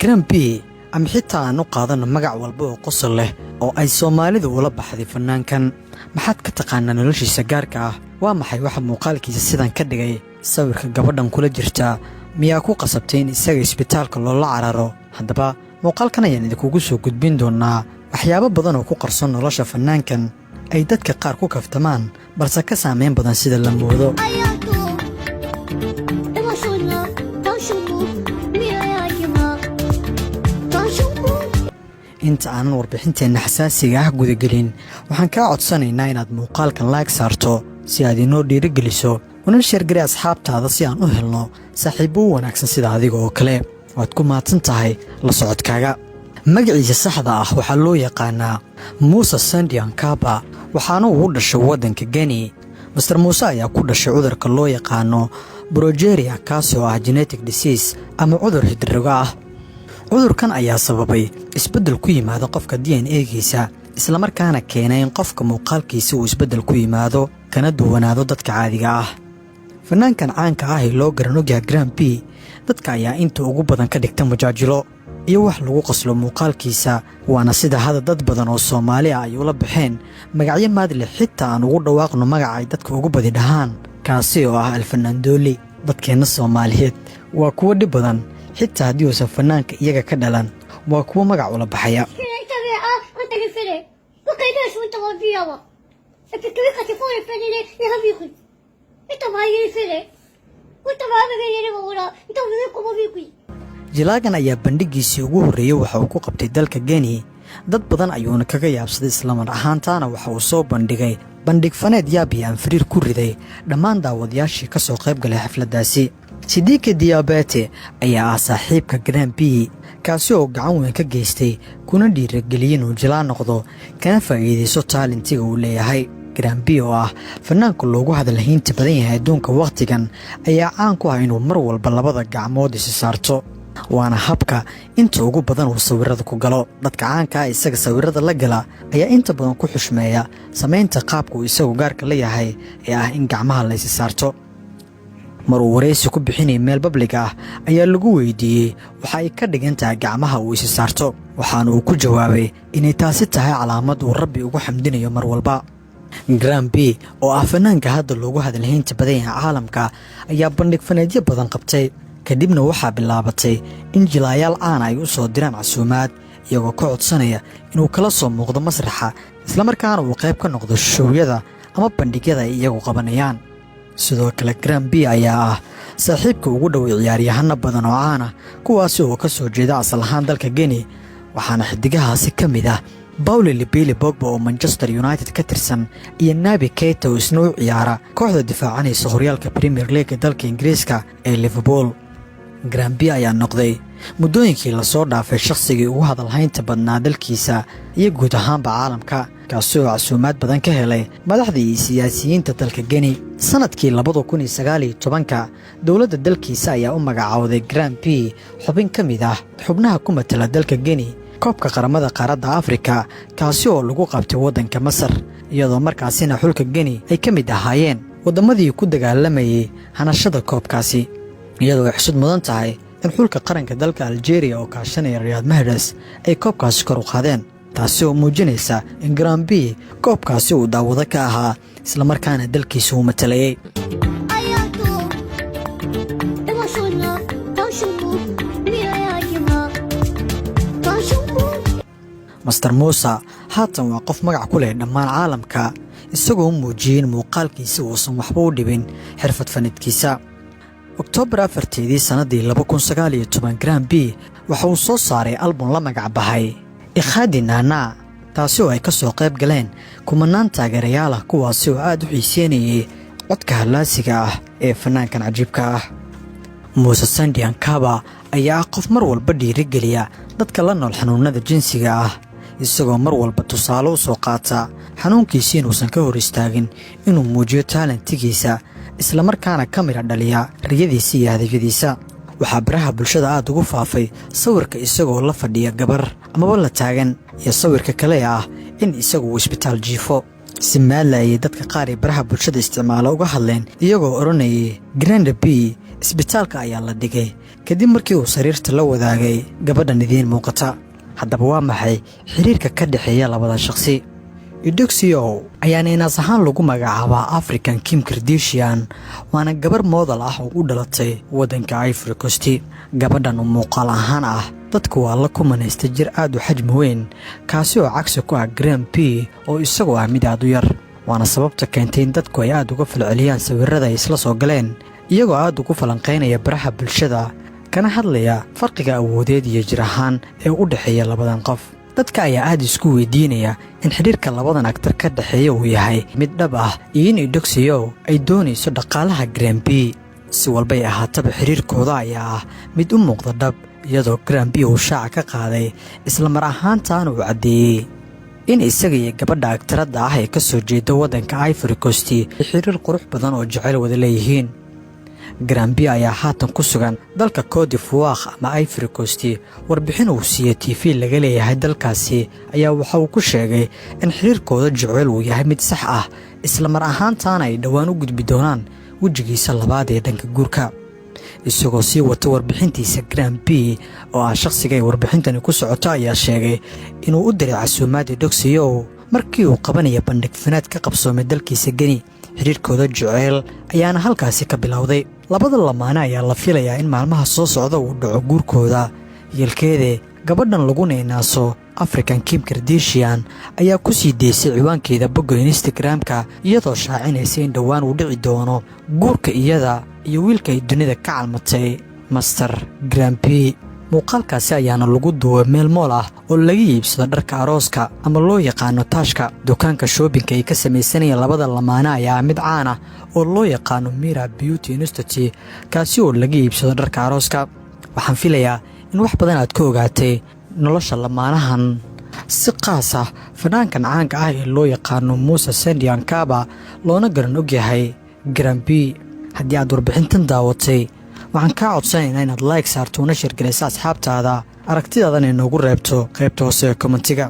Grampi ama xitaa aanu qaadano magac walba oo qosol leh oo ay Soomaalidu ula baxday fanaankan maxaad ka taqaanaa noloshiisa gaarka ah waa maxay waxa muuqaalkiisa sidan ka dhigay sawirka gabadhan kula jirta miyaa ku qasabtay in isaga isbitaalka loola cararo haddaba muuqaalkan ayaan idinkugu soo gudbin doonaa waxyaabo badan oo ku qarsoon nolosha fanaankan ay dadka qaar ku kaftamaan balse ka saameyn badan sida la moodo inta aanan warbixinteena xasaasiga ah gudagelin waxaan kaa codsanaynaa inaad muuqaalkan like saarto si aad inoo dhiirigeliso una sheergari asxaabtaada si aan u helno saaxiibo wanaagsan sida adiga oo kale waad ku mahadsan tahay la socodkaaga magaciisa saxda ah waxaa loo yaqaanaa Musa Sandian Kaba waxaana uu dhashay waddanka Guinea Mr. Musa ayaa ku dhashay cudurka loo yaqaano progeria kaasi oo ah genetic disease ama cudur hidroga ah cudurkan ayaa sababay isbeddel ku yimaado qofka DNA-giisa isla markaana keenay in qofka muuqaalkiisa uu isbeddel ku yimaado kana duwanaado dadka caadiga ah fanaankan caanka ah ee loo garan ogyahay Grampi dadka ayaa inta ugu badan ka dhigta mujaajilo iyo wax lagu qoslo muuqaalkiisa waana sida hada dad badan oo Soomaali ah ay ula baxeen magacyo maadle xitaa aan ugu dhawaaqno magaca ay dadka ugu badi dhahaan kaasi oo ah Alfanaandoli dadkeena Soomaaliyeed waa kuwa dhib badan xitaa haddii uusan fanaanka iyaga ka dhalan waa kuwa magac ula baxaya jilaagan ayaa bandhigiisii ugu horreeyay waxa uu ku qabtay dalka Guinea dad badan ayuuna kaga yaabsaday islamar ahaantaana waxa uu soo bandhigay bandhig faneed yaabi aan firiir ku riday dhammaan daawadayaashii ka soo qayb galay xafladaasi Sidiki Diabete ayaa ah saaxiibka Grampi kaasi oo gacan weyn ka geystay kuna dhiirigeliyay inuu jilaa noqdo kana faa'iideysto talentiga uu leeyahay Grampi oo ah fanaanka loogu hadalhaynta badan yahay adduunka waqtigan ayaa caan ku ah inuu mar walba labada gacmood is saarto waana habka inta ugu badan uu sawirada ku galo dadka caanka ah isaga sawirada la gala ayaa inta badan ku xushmeeya sameynta qaabka uu isagu gaarka leeyahay ee ah in gacmaha la is saarto maruu wareysi ku bixinay meel public ah ayaa lagu weydiiyay waxa ay ka dhigan tahay gacmaha uu is saarto waxaana uu ku jawaabay inay taasi tahay calaamad uu Rabbi ugu xamdinayo mar walba Grampi oo ah fanaanka hadda loogu hadalhaynta badan yahay caalamka ayaa bandhig faneedyo badan qabtay kadibna waxaa bilaabatay in jilaayaal caan ay u soo diraan casuumaad iyagoo ka codsanaya inuu kala soo muuqdo masraxa isla markaana uu qayb ka noqdo showyada ama bandhigyada ay iyagu qabanayaan sidoo kale Grampi ayaa ah saaxiibka ugu dhow ciyaaryahano badan oo caan ah kuwaasi oo ka soo jeeda asal ahaan dalka Guinea waxaana xidigahaasi ka mid ah Paul Libili Pogba oo Manchester United ka tirsan iyo Naby Keita oo isna u ciyaara kooxda difaacanaysa horyaalka Premier League dalka Ingiriiska ee Liverpool Grampi ayaa noqday muddooyinkii la soo dhaafay shakhsigii ugu hadalhaynta badnaa dalkiisa iyo guud ahaanba caalamka kaasi oo casuumaad badan ka helay madaxda iyo siyaasiyiinta dalka Guinea sanadkii 2019 dowladda dalkiisa ayaa u magacaawday Grampi xubin ka mid ah xubnaha ku matala dalka Guinea koobka qaramada qaaradda Afrika kaasi oo lagu qabtay waddanka Masar iyadoo markaasina xulka Guinea ay ka mid ahaayeen wadamadii ku dagaalamayay hanashada koobkaasi iyadoo ay xusud mudan tahay in xulka qaranka dalka Algeria oo kaashanaya Riyad Mahrez ay koobkaasi kor u qaadeen taasi oo muujinaysa in Grampi koobkaasi uu daawado ka ahaa isla markaana dalkiisa uu matalayay Mr. Musa haatan waa qof magac ku leh dhammaan caalamka isagoo muujiyay in muuqaalkiisa uusan waxba u dhibin xirfad fanidkiisa October 4 sanadii 2019 Grampi waxa uu soo saaray album la magac baxay Ikhadi Nana taasi oo ay ka soo qayb galeen kumanaan taageerayaal ah kuwaasi oo aad u xiiseynayay codka halaasiga ah ee fanaankan cajiibka ah Musa Sandian Kaba ayaa qof mar walba dhiirigeliya dadka la nool xanuunada jinsiga ah isagoo mar walba tusaale u soo qaata xanuunkiisa inuusan ka hor istaagin inuu muujiyo talentigiisa isla markaana ka mira dhaliya riyadiisa iyo hadafyadiisa waxaa baraha bulshada aad ugu faafay sawirka isagoo la fadhiya gabar amaba la taagan iyo sawirka kale ah in isagu uu isbitaal jiifo si maadla ayay dadka qaar ee baraha bulshada isticmaala uga hadleen iyagoo odhanayay Grande B isbitaalka ayaa la dhigay kadib markii uu sariirta la wadaagay gabadhan idiin muuqata. haddaba waa maxay xiriirka ka dhexeeya labada shakhsi? Eudoxia ayaana inaas ahaan lagu magacaabaa African Kim Kardashian, waana gabar model ah oo u dhalatay waddanka Ivory Coast. gabadhan oo muuqaal ahaan ah dadku waa la kumanaysta jir aad u xajmi weyn, kaasi oo cagsi ku ah Grande B oo isagoo ah mid aad u yar, waana sababta keentay in dadku ay aad uga falceliyaan sawirrada ay isla soo galeen iyagoo aad ugu falanqaynaya baraha bulshada kana hadlaya farqiga awoodeed iyo jir ahaan ee u dhaxeeya labadan qof. dadka ayaa aad isku weydiinaya in xiriirka labadan aktar ka dhaxeeya uu yahay mid dhab ah iyo in Eudoxia ay doonayso dhaqaalaha Grande B. si walba ay ahaataba xiriirkooda ayaa ah mid u muuqda dhab, iyadoo Grande B uu shaaca ka qaaday isla mar ahaantaana uu caddeeyey in isaga iyo gabadha aktaradda ah ee ka soo jeeda waddanka Ivory Coast ay xiriir qurux badan oo jacayl wada leeyihiin. Grande B ayaa haatan ku sugan dalka Côte d'Ivoire ama Ivory Coast. warbixin uu siiyey TV laga leeyahay dalkaasi ayaa waxa uu ku sheegay in xiriirkooda jacayl uu yahay mid sax ah, isla mar ahaantaana ay dhowaan u gudbi doonaan wejigiisa labaad ee dhanka guurka. isagoo sii wata warbixintiisa, Grande B oo ah shakhsiga ay warbixintani ku socoto ayaa sheegay inuu u diray casuumaad Eudoxia markii uu qabanaya bandhig fanaad ka qabsoomay dalkiisa Geni. xiriirkooda jacayl ayaana halkaasi ka bilowday. labada lamaane ayaa la filayaa in maalmaha soo socda uu dhaco guurkooda. yeelkeede gabadhan lagu neenaaso African Kim Kardashian ayaa ku sii deysay ciwaankeeda bogga Instagram-ka iyadoo shaacinaysa in dhowaan uu dhici doono guurka iyada iyo wiilka ay dunida ka calmatay Master Grande B. muuqaalkaasi ayaana lagu duubay meel mool ah oo laga iibsado dharka arooska ama loo yaqaano taashka. dukaanka shoppingka ay ka samaysanayeen labada lamaane ayaa mid caan ah oo loo yaqaano Mira Beauty Institute, kaasi oo laga iibsado dharka arooska. waxaan filayaa in wax badan aad ka ogaatay nolosha lamaanahan. si qaas ah fanaankan caanka ah ee loo yaqaano Musa Sandian Kaba loona garan ogyahay Grande B. haddii aad warbixintan daawatay, waxaan kaa codsanaynaa inaad like saarto una share garayso asxaabtaada, aragtidaadana inoogu reebto qaybta hoose ee kommentiga.